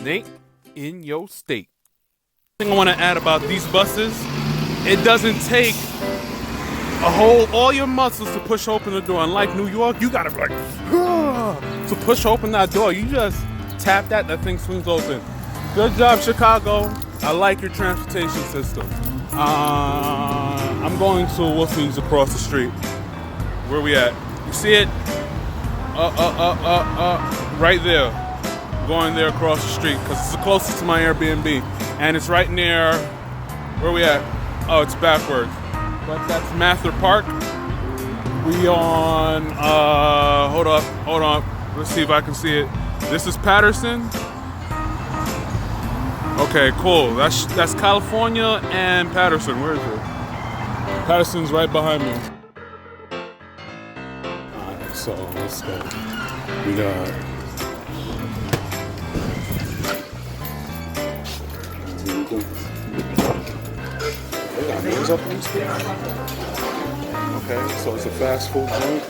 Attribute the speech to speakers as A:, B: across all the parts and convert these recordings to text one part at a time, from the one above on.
A: Nate in your state. Thing I want to add about these buses, it doesn't take all your muscles to push open the door. Unlike New York, you gotta be like, to push open that door. You just tap that thing swings open. Good job, Chicago. I like your transportation system. I'm going to Wolfy's across the street. Where we at? You see it? Right there. Going there across the street because it's the closest to my Airbnb, and it's right near. Where we at? Oh, it's backwards. But that's Mather Park. We on. Hold on. Let's see if I can see it. This is Patterson. Okay, cool. That's California and Patterson. Where is it? Patterson's right behind me. Alright, so let's go. We got. They got names up on this thing? Okay, so it's a fast food joint.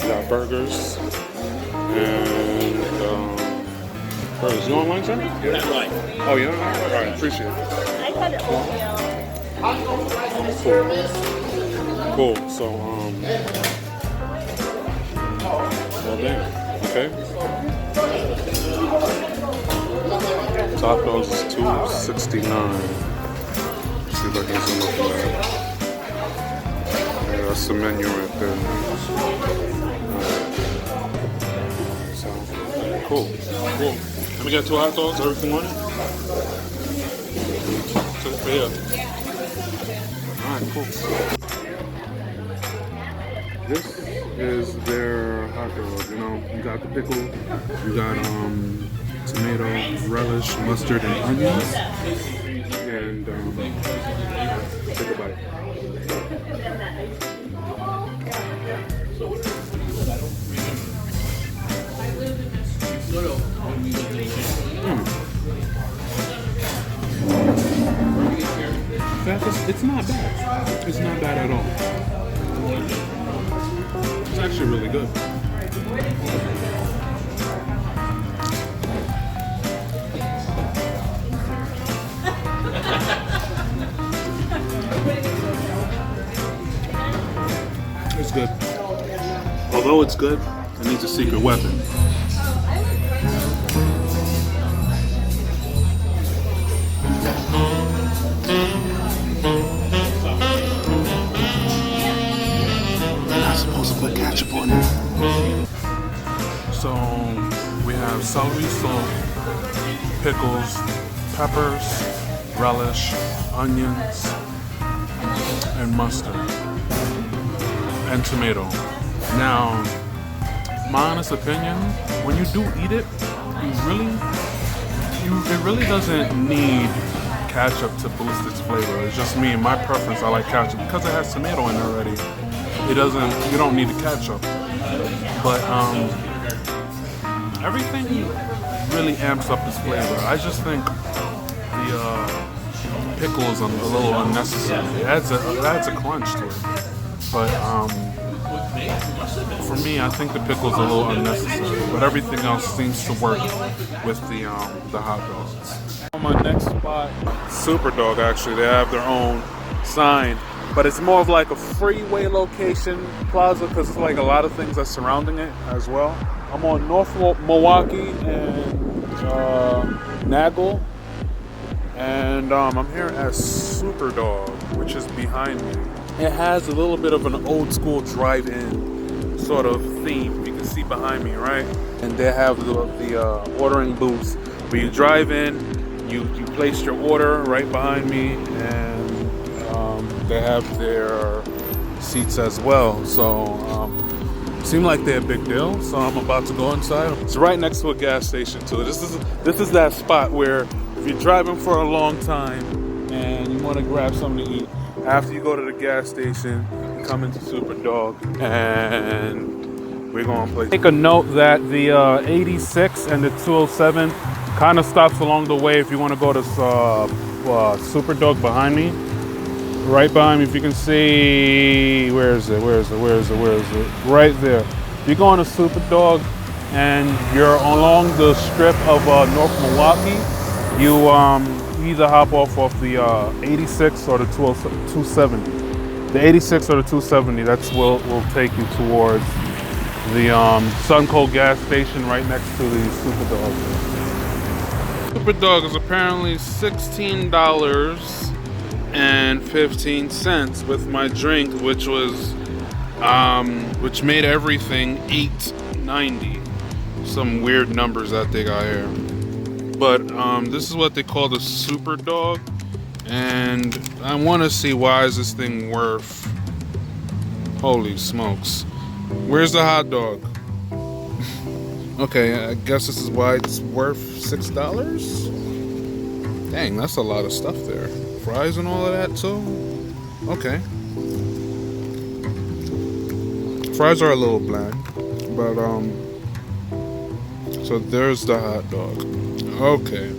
A: We got burgers and burgers. You want one, sir?
B: Not right.
A: Oh, yeah? All right, appreciate it.
C: I had oatmeal.
A: Cool. So, well, damn. Okay. Tacos is $2.69. See if I can zoom up on that. Yeah, that's the menu right there. So, cool. Let me get 2 hot dogs, everything on it? Yeah. Alright, cool. This is their hot dog, you know. You got the pickle, you got tomato, relish, mustard, and onions. And take a bite. It's not bad. It's not bad at all. It's actually really good. It's good. Although it's good, it needs a secret weapon. You're not supposed to put ketchup on it. So we have celery, salt, pickles, peppers, relish, onions, and mustard. And tomato. Now, my honest opinion, when you do eat it, it really doesn't need ketchup to boost its flavor. It's just me, my preference. I like ketchup because it has tomato in it already. You don't need the ketchup. But everything really amps up its flavor. I just think the pickle is a little unnecessary. It adds a crunch to it. But for me, I think the pickle's a little unnecessary. But everything else seems to work with the hot dogs. On my next spot, Superdawg. Actually, they have their own sign, but it's more of like a freeway location plaza because it's like a lot of things that's surrounding it as well. I'm on North Milwaukee and Nagel, and I'm here at Superdawg, which is behind me. It has a little bit of an old school drive-in sort of theme. You can see behind me, right? And they have the ordering booths where you drive in, you place your order right behind me, and they have their seats as well. So seem like they're a big deal. So I'm about to go inside. It's right next to a gas station too. This is that spot where if you're driving for a long time and you want to grab something to eat, after you go to the gas station, you come into Superdawg, and we're going to play. Take a note that the 86 and the 207 kind of stops along the way if you want to go to Superdawg behind me. Right behind me, if you can see, where is it? Right there. If you go on to Superdawg, and you're along the strip of North Milwaukee, you either hop off the 86 or the 270. The 86 or the 270, that's will take you towards the Suncoast gas station right next to the Superdawg. Superdawg is apparently $16.15 with my drink, which was which made everything $8.90. Some weird numbers that they got here. But this is what they call the Superdawg, and I want to see, why is this thing worth? Holy smokes! Where's the hot dog? Okay, I guess this is why it's worth $6. Dang, that's a lot of stuff there. Fries and all of that too. Okay. Fries are a little bland, but so there's the hot dog. Okay.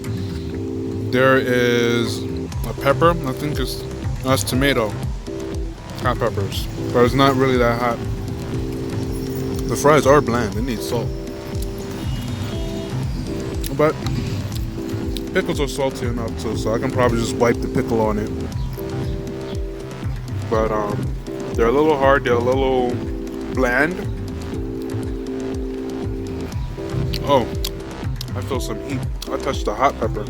A: There is a pepper. I think that's tomato. Hot peppers, but it's not really that hot. The fries are bland. They need salt. But pickles are salty enough too, so I can probably just wipe the pickle on it. But they're a little hard. They're a little bland. Oh, I feel some heat. I touched the hot pepper.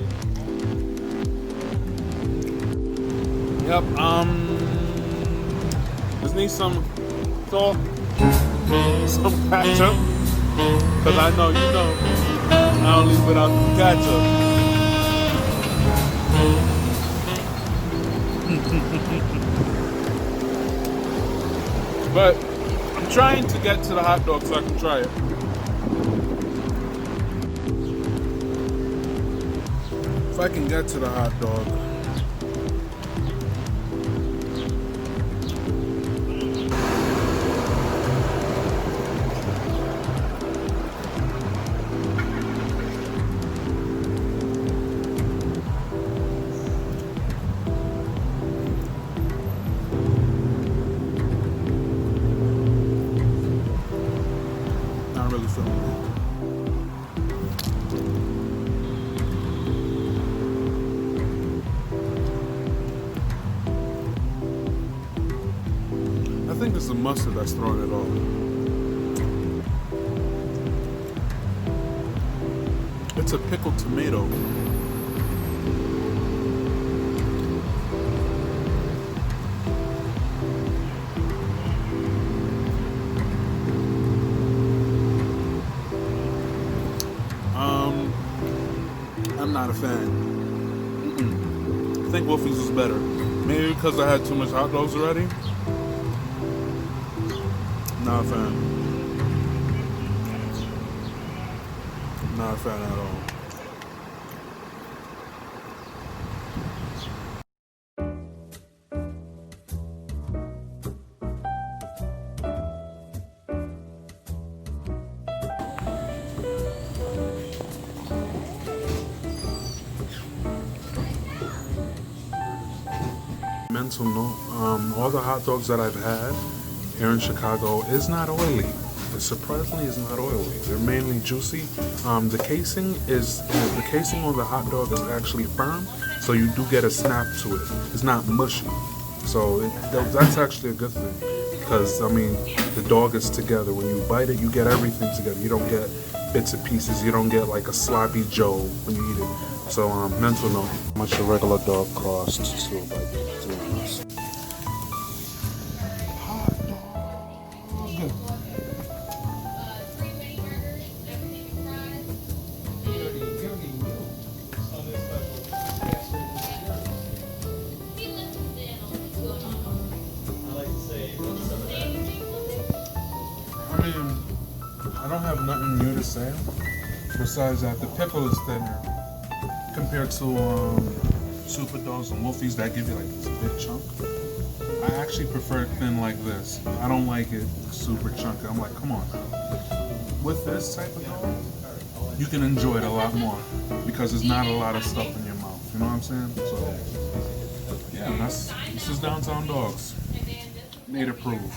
A: Yep. Just need some salt, some ketchup, cause I know you know I don't leave without the ketchup. But I'm trying to get to the hot dog so I can try it. If I can get to the hot dog. Not really feeling it. I think it's the mustard that's throwing it off. It's a pickled tomato. I'm not a fan. I think Wolfy's is better. Maybe because I had too much hot dogs already. Not a fan. Not a fan at all. Mental note, all the hot dogs that I've had here in Chicago is not oily. It surprisingly is not oily. They're mainly juicy. The casing on the hot dog is actually firm, so you do get a snap to it. It's not mushy, so that's actually a good thing, because I mean the dog is together. When you bite it, you get everything together. You don't get bits and pieces. You don't get like a sloppy Joe when you eat it. So mental note, how much a regular dog costs too by doing this. I don't have nothing new to say besides that the pickle is thinner compared to Superdawgs and Wolfies that give you like this big chunk. I actually prefer it thin like this. I don't like it super chunky. I'm like, come on. With this type of dog, you can enjoy it a lot more because there's not a lot of stuff in your mouth. You know what I'm saying? So yeah, this is Downtown Dogs. Nate approved.